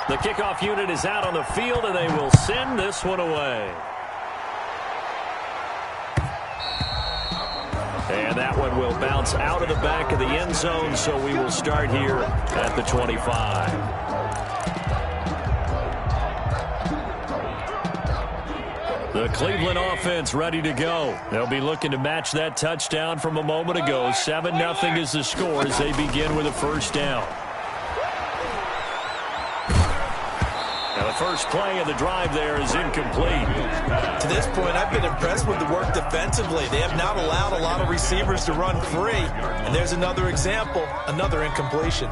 The kickoff unit is out on the field, and they will send this one away. And that one will bounce out of the back of the end zone, so we will start here at the 25. The Cleveland offense ready to go. They'll be looking to match that touchdown from a moment ago. 7-0 is the score as they begin with a first down. Now the first play of the drive there is incomplete. To this point, I've been impressed with the work defensively. They have not allowed a lot of receivers to run free. And there's another example, another incompletion.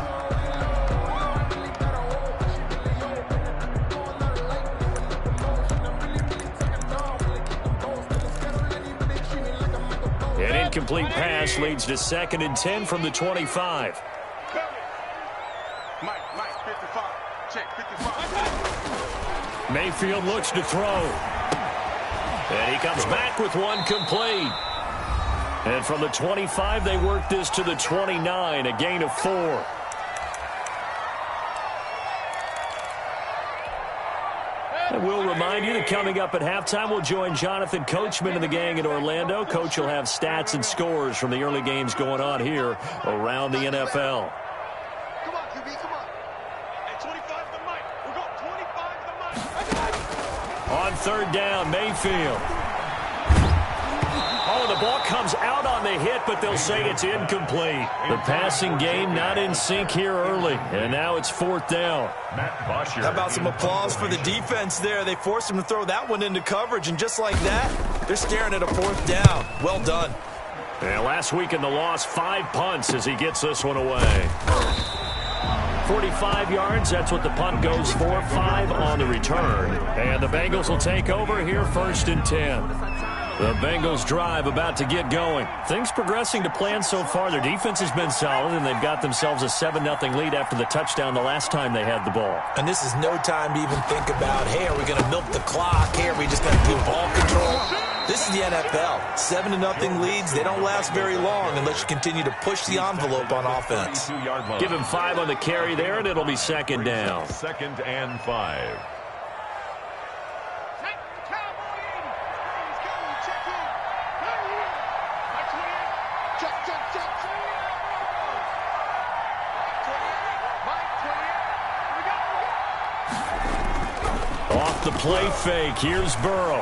An incomplete pass leads to 2nd and 10 from the 25. Mayfield looks to throw. And he comes back with one complete. And from the 25, they work this to the 29, a gain of 4. And we'll remind you that coming up at halftime, we'll join Jonathan Coachman and the gang in Orlando. Coach will have stats and scores from the early games going on here around the NFL. Come on, QB, come on. Hey, 25 the mic. We'll go 25 the mic. On 3rd down, Mayfield. Oh, the ball comes out on the hit, but they'll say it's incomplete. The passing game not in sync here early, and now it's 4th down. How about some applause for the defense there? They forced him to throw that one into coverage, and just like that, they're staring at a 4th down. Well done. And last week in the loss, 5 punts as he gets this one away. 45 yards, that's what the punt goes for. 5 on the return. And the Bengals will take over here 1st and 10. The Bengals drive about to get going. Things progressing to plan so far. Their defense has been solid, and they've got themselves a 7-0 lead after the touchdown the last time they had the ball. And this is no time to even think about, hey, are we going to milk the clock? Hey, are we just going to do ball control? This is the NFL. 7-0 leads. They don't last very long unless you continue to push the envelope on offense. Give him 5 on the carry there, and it'll be 2nd down. 2nd and 5. Off the play fake, here's Burrow.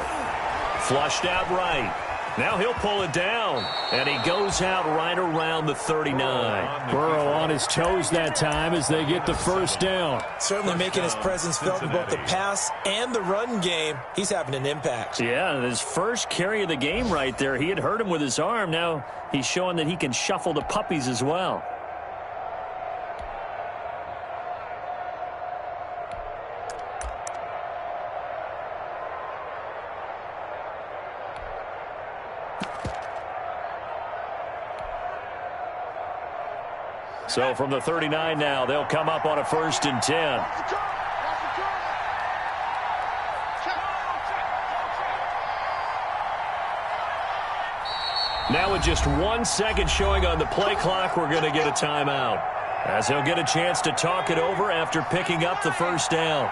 Flushed out right. Now he'll pull it down, and he goes out right around the 39. Burrow on his toes that time as they get the first down. Certainly making his presence felt in both the pass and the run game. He's having an impact. Yeah, his first carry of the game right there. He had hurt him with his arm. Now he's showing that he can shuffle the puppies as well. So from the 39 now, they'll come up on a 1st and 10. Now with just 1 second showing on the play clock, we're going to get a timeout, as he'll get a chance to talk it over after picking up the first down.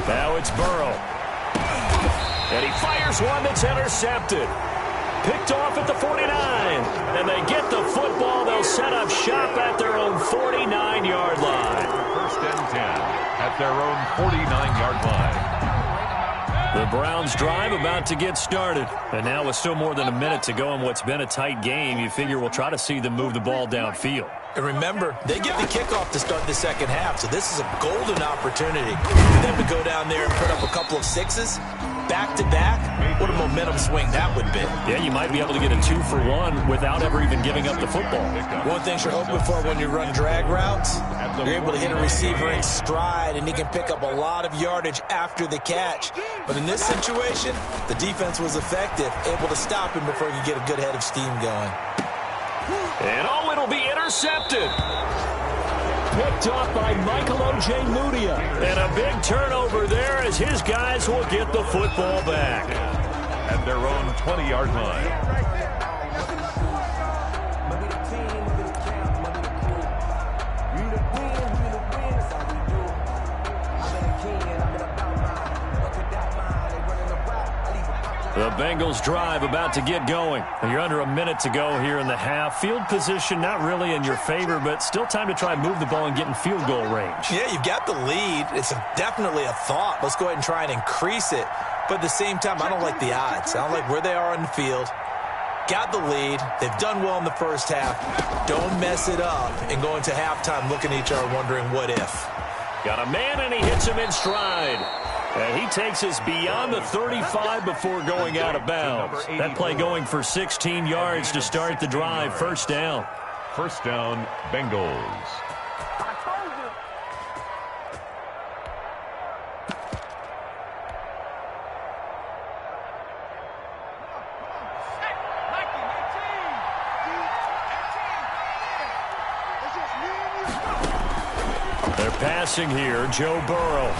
Now it's Burrow. And he fires one that's intercepted. Picked off at the 49. And they get the football. They'll set up shop at their own 49-yard line. 1st and 10 at their own 49-yard line. The Browns drive about to get started. And now with still more than a minute to go in what's been a tight game, you figure we'll try to see them move the ball downfield. And remember, they get the kickoff to start the second half, so this is a golden opportunity for them to go down there and put up a couple of sixes back-to-back. What a momentum swing that would be. Yeah, you might be able to get a 2-for-1 without ever even giving up the football. One thing you're hoping for when you run drag routes, you're able to hit a receiver in stride, and he can pick up a lot of yardage after the catch. But in this situation, the defense was effective, able to stop him before he could get a good head of steam going. And oh, it'll be intercepted. picked off by Michael O.J. Mudia. And a big turnover there as his guys will get the football back. At their own 20-yard line. The Bengals drive about to get going. You're under a minute to go here in the half. Field position not really in your favor, but still time to try and move the ball and get in field goal range. Yeah, you've got the lead. It's definitely a thought. Let's go ahead and try and increase it. But at the same time, I don't like the odds. I don't like where they are on the field. Got the lead. They've done well in the first half. Don't mess it up and go into halftime looking at each other wondering what if. Got a man, and he hits him in stride. And he takes us beyond the 35 before going out of bounds. That play going for 16 yards to start the drive. First down. First down, Bengals. They're passing here. Joe Burrow.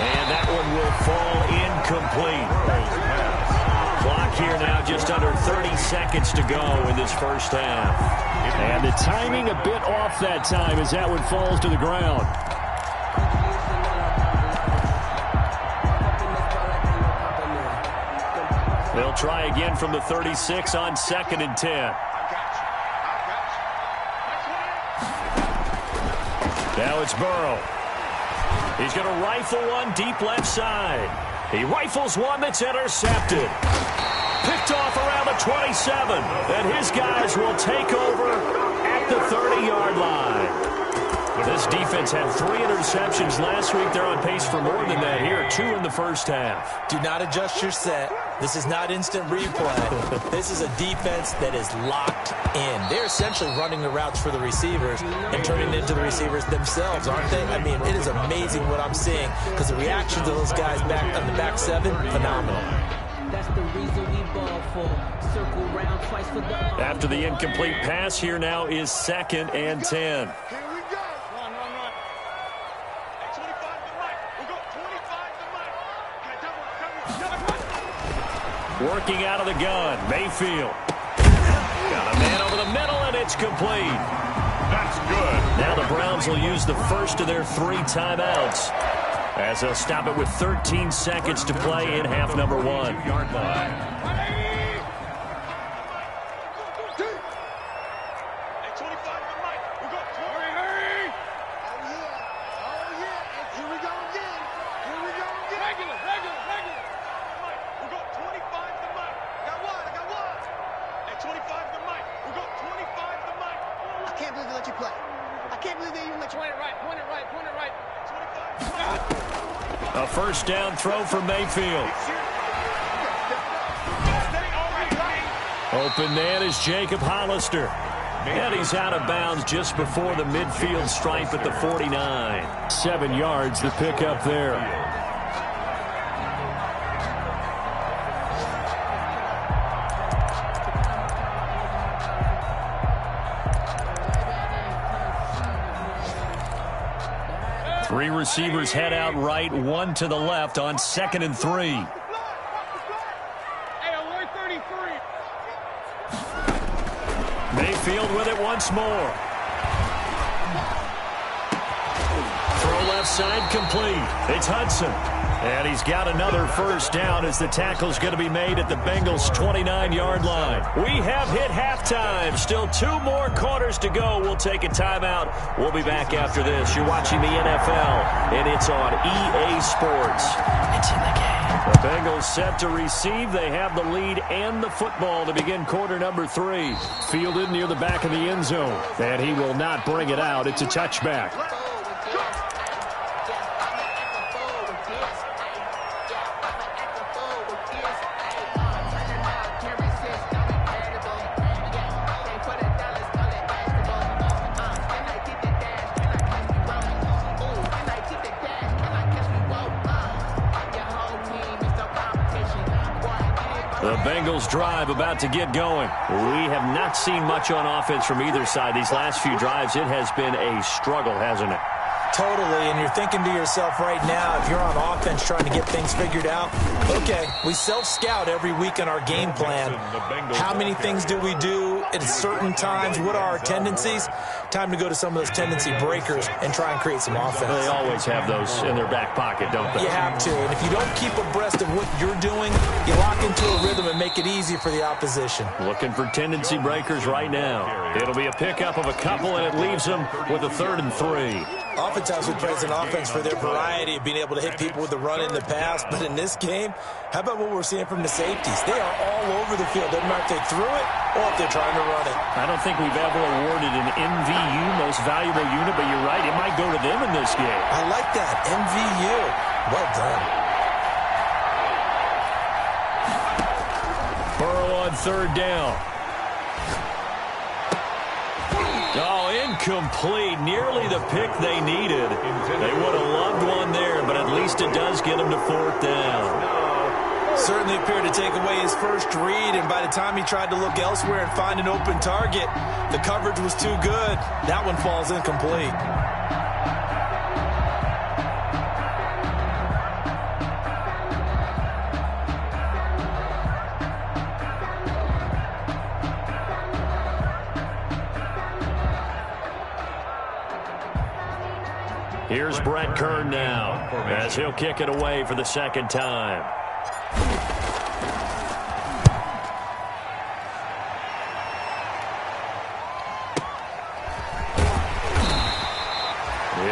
And that one will fall incomplete. Clock here now just under 30 seconds to go in this first half. And the timing a bit off that time as that one falls to the ground. They'll try again from the 36 on 2nd and 10. Now it's Burrow. He's going to rifle one deep left side. He rifles one that's intercepted. Picked off around the 27. And his guys will take over at the 30-yard line. This defense had 3 interceptions last week. They're on pace for more than that here. 2 in the first half. Do not adjust your set. This is not instant replay. This is a defense that is locked in. They're essentially running the routes for the receivers and turning it into the receivers themselves, aren't they? I mean, it is amazing what I'm seeing because the reactions of those guys back on the back 7, phenomenal. That's the reason we ball for. Circle round twice for the After the incomplete pass, here now is 2nd and 10. Working out of the gun, Mayfield. Got a man over the middle, and it's complete. That's good. Now the Browns will use the first of their 3 timeouts as they'll stop it with 13 seconds to play in half number 1. Yard line. A first down throw for Mayfield. Open man is Jacob Hollister. And he's out of bounds just before the midfield stripe at the 49. 7 yards the pickup there. Three receivers head out right, 1 to the left on 2nd and 3. Mayfield with it once more. Throw left side complete. It's Hudson. And he's got another first down as the tackle's going to be made at the Bengals' 29-yard line. We have hit halftime. Still 2 more quarters to go. We'll take a timeout. We'll be back after this. You're watching the NFL, and it's on EA Sports. It's in the game. The Bengals set to receive. They have the lead and the football to begin quarter number 3. Fielded near the back of the end zone. And he will not bring it out. It's a touchback. The Bengals drive about to get going. We have not seen much on offense from either side. These last few drives, it has been a struggle, hasn't it? Totally, and you're thinking to yourself right now, if you're on offense trying to get things figured out, okay, we self-scout every week on our game plan. How many things do we do at certain times? What are our tendencies? Time to go to some of those tendency breakers and try and create some offense. They always have those in their back pocket, don't they? You have to, and if you don't keep abreast of what you're doing, you lock into a rhythm and make it easy for the opposition. Looking for tendency breakers right now. It'll be a pickup of a couple, and it leaves them with a 3rd and 3. Oftentimes we praise an offense for their variety of being able to hit people with the run in the pass, but in this game, how about what we're seeing from the safeties? They are all over the field. Doesn't matter if they threw it or if they're trying to run it. I don't think we've ever awarded an MVU, most valuable unit, but you're right, it might go to them in this game. I like that, MVU. Well done. Burrow on 3rd down. Oh, incomplete. Nearly the pick they needed. They would have loved one there, but at least it does get them to 4th down. Certainly appeared to take away his first read, and by the time he tried to look elsewhere and find an open target, the coverage was too good. That one falls incomplete. Here's Brett Kern now, as he'll kick it away for the 2nd time.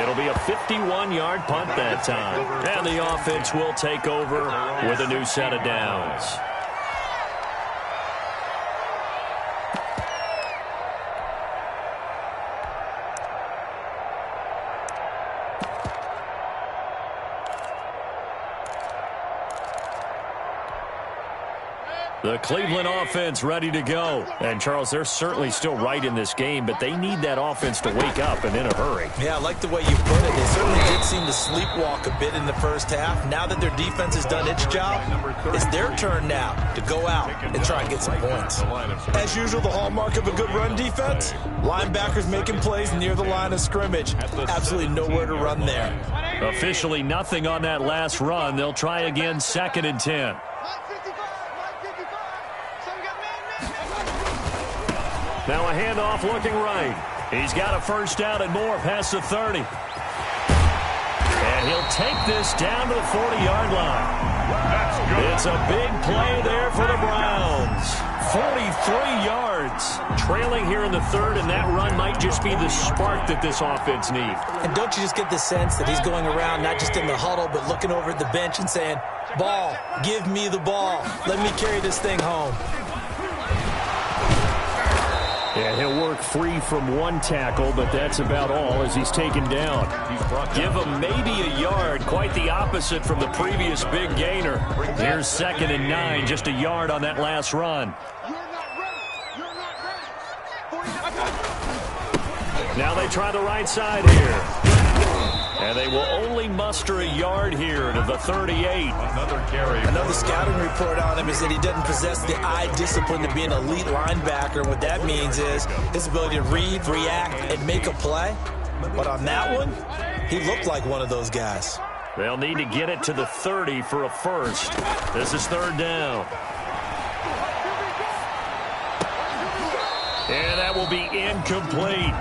It'll be a 51-yard punt that time. And the offense will take over with a new set of downs. The Cleveland offense ready to go. And, Charles, they're certainly still right in this game, but they need that offense to wake up and in a hurry. Yeah, I like the way you put it. They certainly did seem to sleepwalk a bit in the first half. Now that their defense has done its job, it's their turn now to go out and try and get some points. As usual, the hallmark of a good run defense, linebackers making plays near the line of scrimmage. Absolutely nowhere to run there. Officially nothing on that last run. They'll try again, 2nd and 10. Now a handoff looking right. He's got a 1st down and more past the 30. And he'll take this down to the 40-yard line. It's a big play there for the Browns. 43 yards. Trailing here in the 3rd, and that run might just be the spark that this offense needs. And don't you just get the sense that he's going around not just in the huddle, but looking over at the bench and saying, ball, give me the ball. Let me carry this thing home. And he'll work free from one tackle, but that's about all as he's taken down. Give him maybe a yard, quite the opposite from the previous big gainer. Here's 2nd and 9, just a yard on that last run. Now they try the right side here. And they will only muster a yard here to the 38. Another carry. Another scouting report on him is that he doesn't possess the eye discipline to be an elite linebacker. What that means is his ability to read, react, and make a play. But on that one, he looked like one of those guys. They'll need to get it to the 30 for a 1st. This is 3rd down. And that will be incomplete.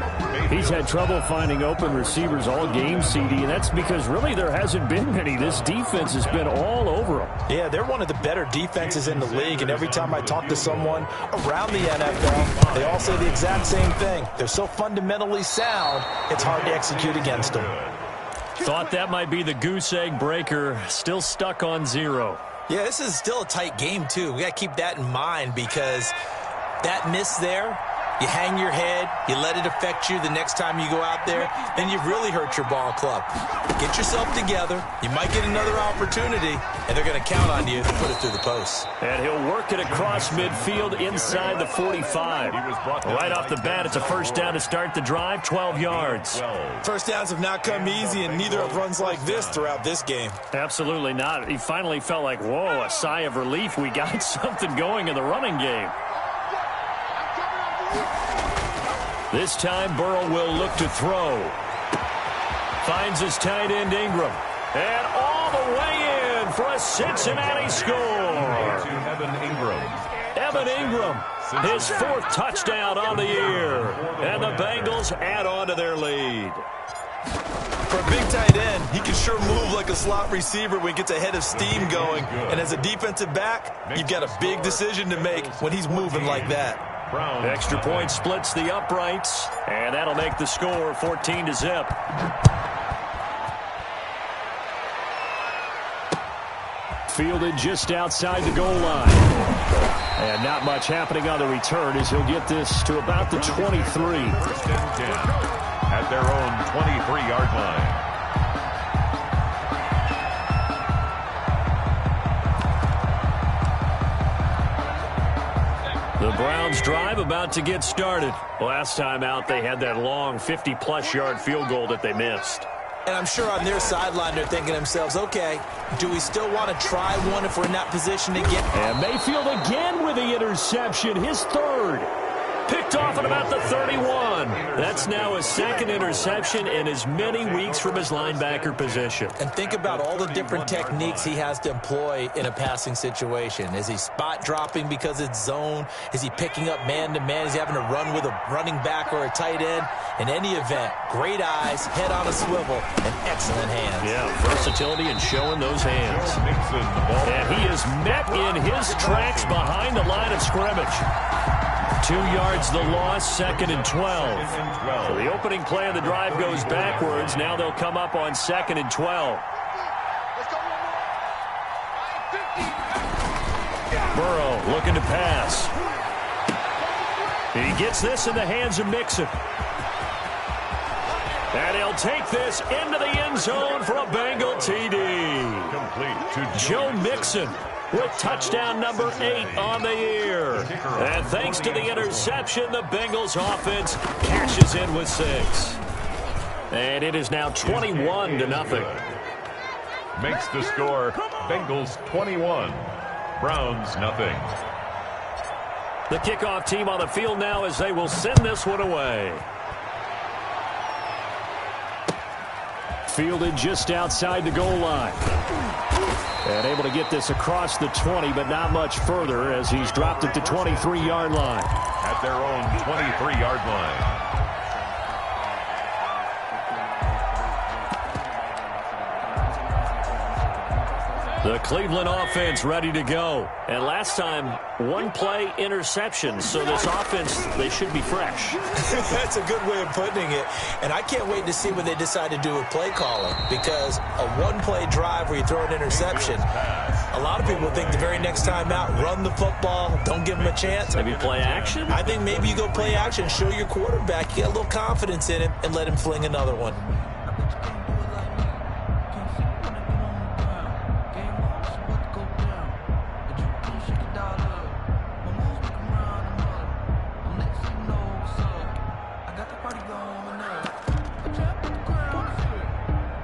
He's had trouble finding open receivers all game, CD, and that's because really there hasn't been many. This defense has been all over them. Yeah, they're one of the better defenses in the league, and every time I talk to someone around the NFL, they all say the exact same thing. They're so fundamentally sound, it's hard to execute against them. Thought that might be the goose egg breaker, still stuck on 0. Yeah, this is still a tight game, too. We got to keep that in mind because that miss there You hang your head, you let it affect you the next time you go out there, then you've really hurt your ball club. Get yourself together. You might get another opportunity, and they're going to count on you to put it through the post. And he'll work it across midfield inside the 45. Right off the bat, it's a first down to start the drive, 12 yards. First downs have not come easy, and neither have runs like this throughout this game. Absolutely not. He finally felt like, whoa, a sigh of relief. We got something going in the running game. This time, Burrow will look to throw. Finds his tight end, Ingram. And all the way in for a Cincinnati score. Evan Ingram, his fourth touchdown on the year. And the Bengals add on to their lead. For a big tight end, he can sure move like a slot receiver when he gets a head of steam going. And as a defensive back, you've got a big decision to make when he's moving like that. Extra point splits the uprights, and that'll make the score 14-0. Fielded just outside the goal line. And not much happening on the return as he'll get this to about the 23. At their own 23-yard line. The Browns drive about to get started. Last time out, they had that long 50-plus yard field goal that they missed. And I'm sure on their sideline they're thinking to themselves, okay, do we still want to try one if we're in that position again? And Mayfield again with the interception, his third. Picked off at about the 31. That's now his second interception in as many weeks from his linebacker position. And think about all the different techniques he has to employ in a passing situation. Is he spot dropping because it's zone? Is he picking up man-to-man? Is he having to run with a running back or a tight end? In any event, great eyes, head on a swivel, and excellent hands. Yeah, versatility and showing those hands. And he is met in his tracks behind the line of scrimmage. 2 yards the loss, 2nd and 12. So the opening play of the drive goes backwards. Now they'll come up on 2nd and 12. Burrow looking to pass. He gets this in the hands of Mixon. And he'll take this into the end zone for a Bengal TD. Complete to Joe Mixon with touchdown number 8 on the year. And thanks to the interception, the Bengals offense cashes in with 6. And it is now 21-0. Makes the score Bengals 21, Browns nothing. The kickoff team on the field now as they will send this one away. Fielded just outside the goal line. And able to get this across the 20, but not much further as he's dropped at the 23-yard line. At their own 23-yard line. The Cleveland offense ready to go. And last time, one play interception. So this offense, they should be fresh. That's a good way of putting it. And I can't wait to see what they decide to do with play calling. Because a one-play drive where you throw an interception, a lot of people think the very next time out, run the football, don't give them a chance. Maybe play action? I think maybe you go play action, show your quarterback, you get a little confidence in him, and let him fling another one.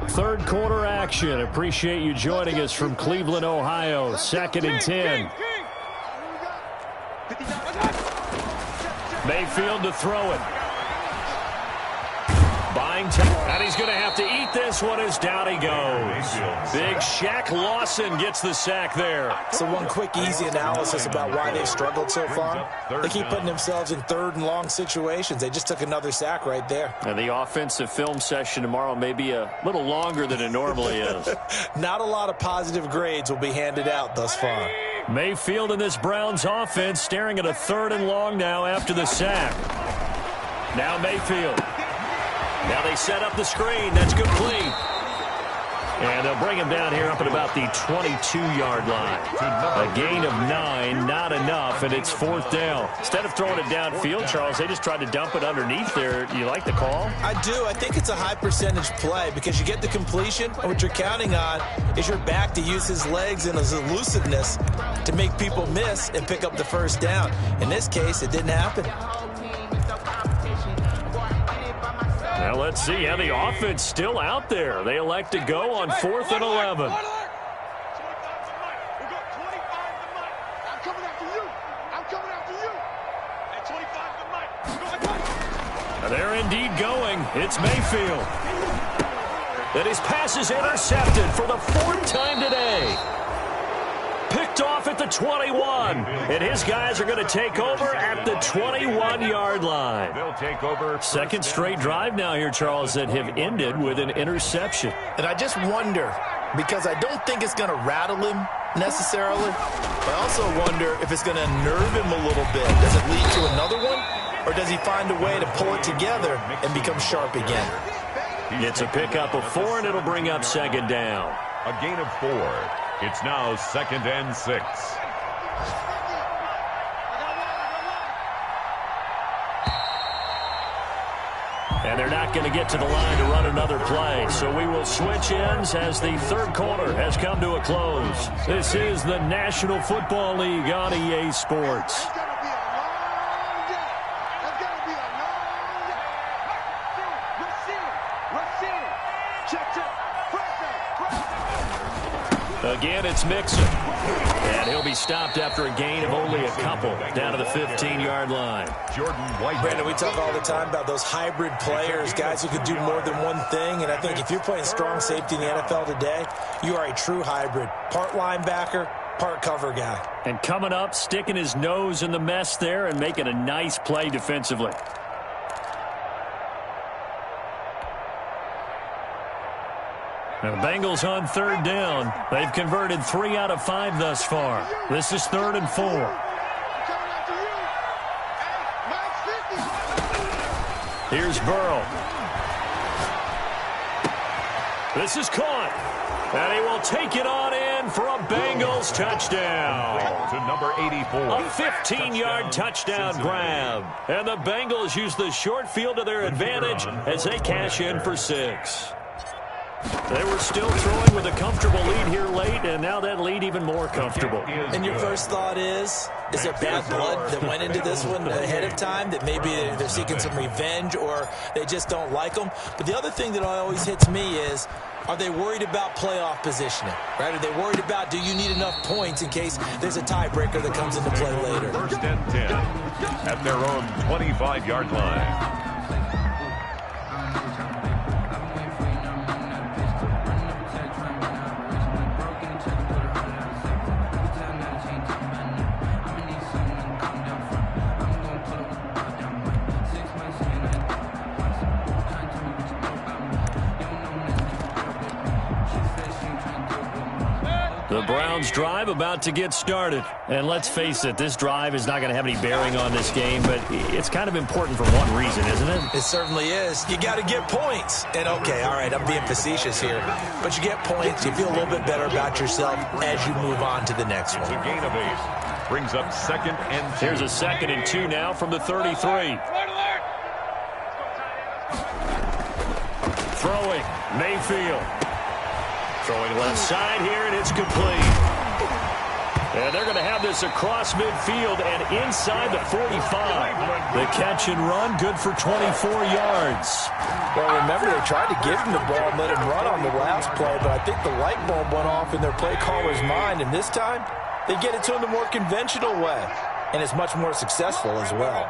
Third quarter action. Appreciate you joining us from Cleveland, Ohio. 2nd and 10. Mayfield to throw it. Buying time. And he's going to have to eat this one as down he goes. Big Shaq Lawson gets the sack there. So one quick, easy analysis about why they've struggled so far. They keep putting themselves in third and long situations. They just took another sack right there. And the offensive film session tomorrow may be a little longer than it normally is. Not a lot of positive grades will be handed out thus far. Mayfield and this Browns offense staring at a 3rd and long now after the sack. Now Mayfield. Now they set up the screen. That's complete. And they'll bring him down here up at about the 22-yard line. A gain of 9, not enough, and it's 4th down. Instead of throwing it downfield, Charles, they just tried to dump it underneath there. You like the call? I do. I think it's a high-percentage play because you get the completion, and what you're counting on is your back to use his legs and his elusiveness to make people miss and pick up the first down. In this case, it didn't happen. Now let's see how the offense still out there. They elect to go on 4th and 11. They're indeed going. It's Mayfield. And his pass is intercepted for the 4th time today. Picked off at the 21. And his guys are going to take over at the 21-yard line. They'll take over. Second straight drive now here, Charles, that have ended with an interception. And I just wonder, because I don't think it's going to rattle him necessarily, but I also wonder if it's going to unnerve him a little bit. Does it lead to another one, or does he find a way to pull it together and become sharp again? It's a pickup of 4, and it'll bring up 2nd down. A gain of 4. It's now 2nd and 6. And they're not going to get to the line to run another play. So we will switch ends as the 3rd quarter has come to a close. This is the National Football League on EA Sports. Again, it's Mixon. And he'll be stopped after a gain of only a couple down to the 15-yard line. Jordan White. Brandon, we talk all the time about those hybrid players, guys who could do more than one thing. And I think if you're playing strong safety in the NFL today, you are a true hybrid. Part linebacker, part cover guy. And coming up, sticking his nose in the mess there and making a nice play defensively. Now the Bengals on 3rd down. They've converted 3 out of 5 thus far. This is 3rd and 4. Here's Burrow. This is caught. And he will take it on in for a Bengals touchdown. To number 84. A 15-yard touchdown grab. And the Bengals use the short field to their advantage as they cash in for 6. They were still throwing with a comfortable lead here late, and now that lead even more comfortable. And your first thought is there bad blood that went into this one ahead of time, that maybe they're seeking some revenge or they just don't like them? But the other thing that always hits me is, are they worried about playoff positioning? Right? Are they worried about, do you need enough points in case there's a tiebreaker that comes into play later? 1st and 10 at their own 25-yard line. The Browns drive about to get started. And let's face it, this drive is not going to have any bearing on this game, but it's kind of important for one reason, isn't it? It certainly is. You got to get points. And okay, all right, I'm being facetious here, but you get points, you feel a little bit better about yourself as you move on to the next one. It's a gain of 8. Brings up 2nd and 2. Here's a 2nd and 2 now from the 33. Throwing, Mayfield. Throwing left side here, and it's complete. And they're going to have this across midfield and inside the 45. The catch and run, good for 24 yards. Well, remember, they tried to give him the ball and let him run on the last play, but I think the light bulb went off in their play caller's mind, and this time they get it to him the more conventional way, and it's much more successful as well.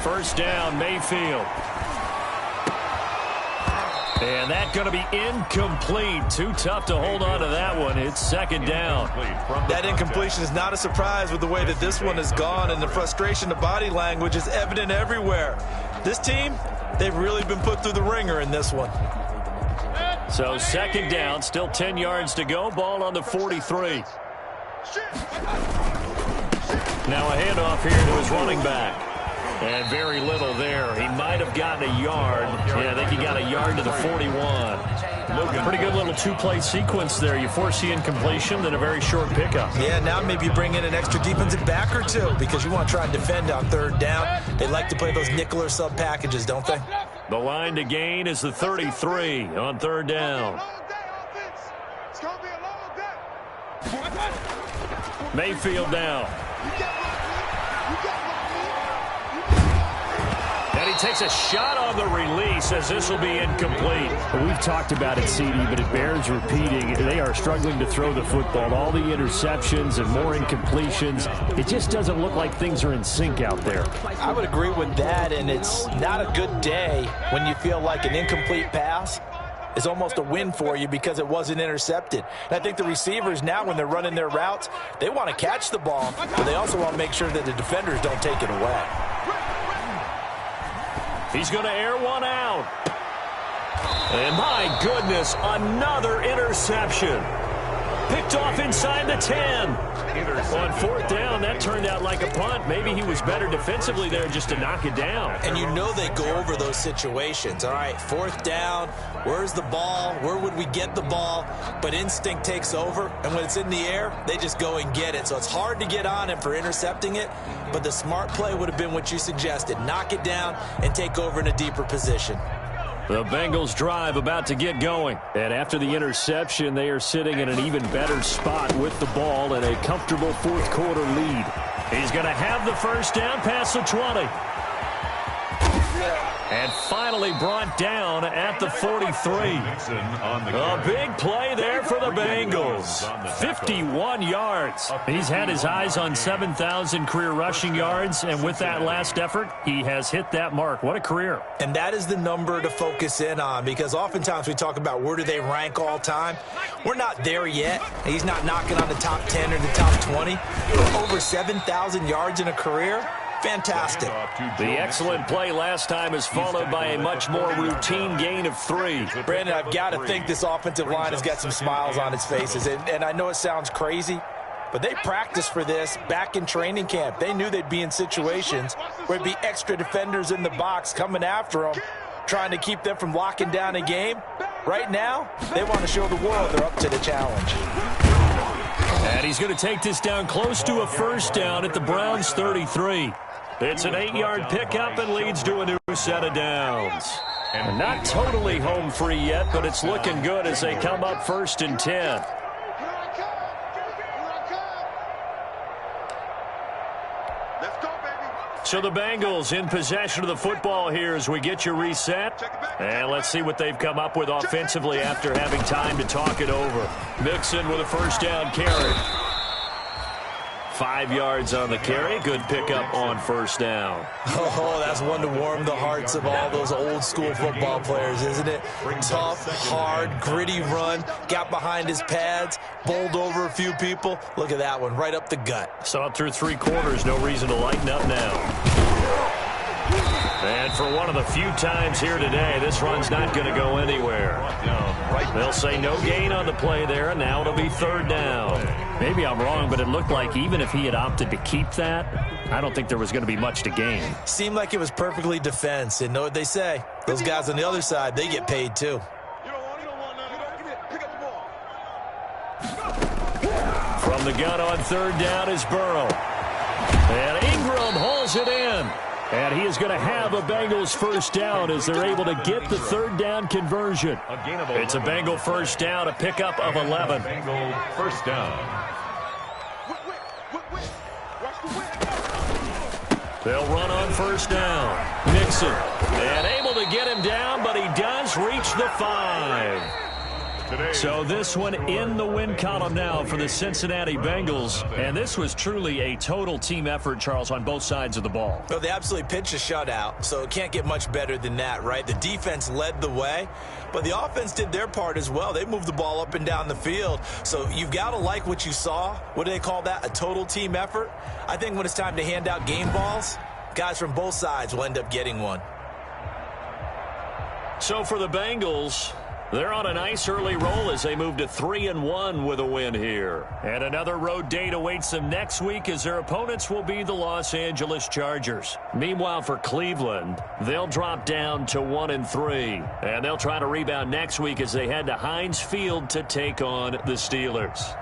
1st down, Mayfield. And that's going to be incomplete. Too tough to hold on to that one. It's 2nd down. That incompletion is not a surprise with the way that this one has gone, and the frustration, the body language is evident everywhere. This team, they've really been put through the ringer in this one. So 2nd down, still 10 yards to go. Ball on the 43. Now a handoff here to his running back. And very little there. He might have gotten a yard. Yeah, I think he got a yard to the 41. Pretty good little two-play sequence there. You force the incompletion, then a very short pickup. Yeah, now maybe you bring in an extra defensive back or two because you want to try and defend on third down. They like to play those nickel or sub packages, don't they? The line to gain is the 33 on third down. Mayfield down. And he takes a shot on the release as this will be incomplete. Well, we've talked about it, CD, but it bears repeating. They are struggling to throw the football. All the interceptions and more incompletions. It just doesn't look like things are in sync out there. I would agree with that, and it's not a good day when you feel like an incomplete pass is almost a win for you because it wasn't intercepted. And I think the receivers now, when they're running their routes, they want to catch the ball, but they also want to make sure that the defenders don't take it away. He's going to air one out. And my goodness, another interception. Picked off inside the 10. On fourth down, that turned out like a punt. Maybe he was better defensively there just to knock it down. And you know they go over those situations. All right, fourth down, where's the ball? Where would we get the ball? But instinct takes over, and when it's in the air, they just go and get it. So it's hard to get on him for intercepting it, but the smart play would have been what you suggested. Knock it down and take over in a deeper position. The Bengals drive about to get going. And after the interception, they are sitting in an even better spot with the ball and a comfortable fourth quarter lead. He's going to have the first down past the 20. And finally brought down at the 43. A big play there for the Bengals. 51 yards. He's had his eyes on 7,000 career rushing yards, and with that last effort, he has hit that mark. What a career. And that is the number to focus in on, because oftentimes we talk about where do they rank all time. We're not there yet. He's not knocking on the top 10 or the top 20. Over 7,000 yards in a career. Fantastic. The excellent play last time is followed by a much more routine gain of 3. Brandon, I've got to think this offensive line has got some smiles on its faces. And I know it sounds crazy, but they practiced for this back in training camp. They knew they'd be in situations where there'd be extra defenders in the box coming after them, trying to keep them from locking down a game. Right now, they want to show the world they're up to the challenge. And he's going to take this down close to a first down at the Browns' 33. It's an 8-yard pickup and leads to a new set of downs. And not totally home free yet, but it's looking good as they come up first and 10. So the Bengals in possession of the football here as we get you reset. And let's see what they've come up with offensively after having time to talk it over. Mixon with a first down carry. 5 yards on the carry. Good pickup on first down. Oh, that's one to warm the hearts of all those old school football players, isn't it? Tough, hard, gritty run. Got behind his pads, bowled over a few people. Look at that one, right up the gut. Saw it through 3 quarters. No reason to lighten up now. And for one of the few times here today, this run's not going to go anywhere. They'll say no gain on the play there, and now it'll be third down. Maybe I'm wrong, but it looked like even if he had opted to keep that, I don't think there was going to be much to gain. Seemed like it was perfectly defense, and know what they say. Those guys on the other side, they get paid too. From the gun on third down is Burrow. And Ingram hauls it in. And he is going to have a Bengals first down as they're able to get the third down conversion. It's a Bengal first down, a pickup of 11. Bengal first down. They'll run on first down. Mixon. And able to get him down, but he does reach the 5. So this one in the win column now for the Cincinnati Bengals. And this was truly a total team effort, Charles, on both sides of the ball. Well, they absolutely pitched a shutout, so it can't get much better than that, right? The defense led the way, but the offense did their part as well. They moved the ball up and down the field. So you've got to like what you saw. What do they call that? A total team effort? I think when it's time to hand out game balls, guys from both sides will end up getting one. So for the Bengals, They're on a nice early roll as they move to 3-1 with a win here. And another road date awaits them next week as their opponents will be the Los Angeles Chargers. Meanwhile, for Cleveland, they'll drop down to 1-3. And they'll try to rebound next week as they head to Heinz Field to take on the Steelers.